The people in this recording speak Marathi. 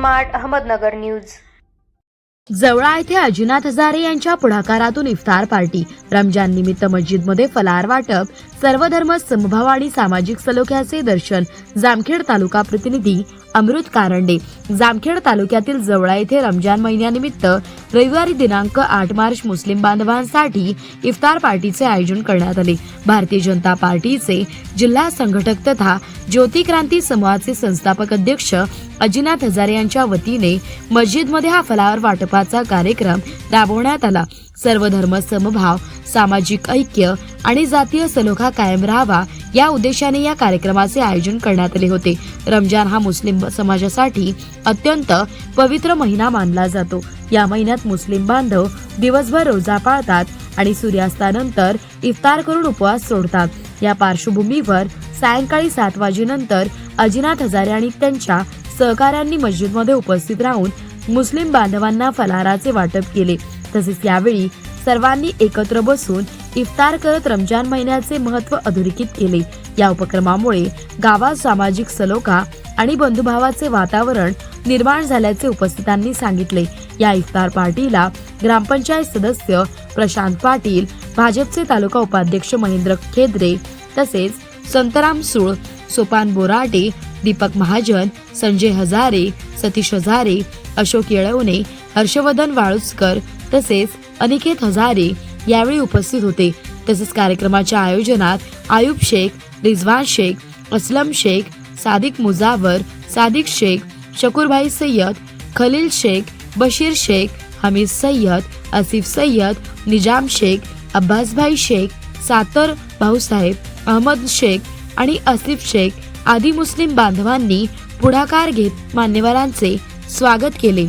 Smart Ahmednagar news. जवळा येथे अजिनाथ हजारे यांच्या पुढाकारातून इफ्तार पार्टी, रमजान निमित्त मस्जिदमध्ये फलाहार वाटप, सर्व धर्म समभाव आणि सामाजिक सलोख्याचे दर्शन। जामखेड तालुका प्रतिनिधी अमृत कारंडे। जामखेड तालुक्यातील जवळा येथे रमजान महिन्यानिमित्त रविवारी दिनांक 8 मार्च मुस्लिम बांधवांसाठी इफ्तार पार्टीचे आयोजन करण्यात आले। भारतीय जनता पार्टीचे जिल्हा संघटक तथा ज्योती क्रांती समूहाचे संस्थापक अध्यक्ष अजिनाथ हजारे यांच्या वतीने मस्जिदमध्ये हा फलाहार वाटपाचा कार्यक्रम राबवण्यात आला। सर्व धर्म समभाव, सामाजिक ऐक्य आणि जातीय सलोखा कायम राहावा या उद्देशाने या कार्यक्रमाचे आयोजन करण्यात आले होते। रमजान हा मुस्लिम समाजासाठी अत्यंत पवित्र महिना मानला जातो। या महिन्यात मुस्लिम बांधव दिवसभर रोजा पाळतात आणि सूर्यास्तानंतर इफ्तार करून उपवास सोडतात। या पार्श्वभूमीवर सायंकाळी 7 वाजेनंतर अजिनाथ हजारे आणि त्यांच्या सहकाऱ्यांनी मस्जिदमध्ये उपस्थित राहून मुस्लिम बांधवांना फलाहाराचे वाटप केले। तसेच यावेळी सर्वांनी एकत्र बसून इफ्तार करत रमजान महिन्याचे महत्त्व अधोरेखित केले। या उपक्रमामुळे गावात सामाजिक सलोखा आणि बंधुभावाचे वातावरण निर्माण झाल्याचे उपस्थितांनी सांगितले। या इफ्तार पार्टीला ग्रामपंचायत सदस्य प्रशांत पाटील, भाजपचे तालुका उपाध्यक्ष महेंद्र खेद्रे, तसेच संतराम सूळ, सोपान बोराटे, दीपक महाजन, संजय हजारे, सतीश हजारे, अशोक येळवणे, हर्षवर्धन वाळुस्कर तसेच अनिकेत हजारे यावेळी उपस्थित होते। तसेच कार्यक्रमाच्या आयोजनात आयुब शेख, रिजवान शेख, असलम शेख, सादिक मुजावर, सादिक शेख, शकूरभाई सय्यद, खलील शेख, बशीर शेख, हमीद सय्यद, आसिफ सय्यद, निजाम शेख, अब्बासभाई शेख, सातर भाऊसाहेब, अहमद शेख आणि आसिफ शेख आदी मुस्लिम बांधवांनी पुढाकार घेत मान्यवरांचे स्वागत केले।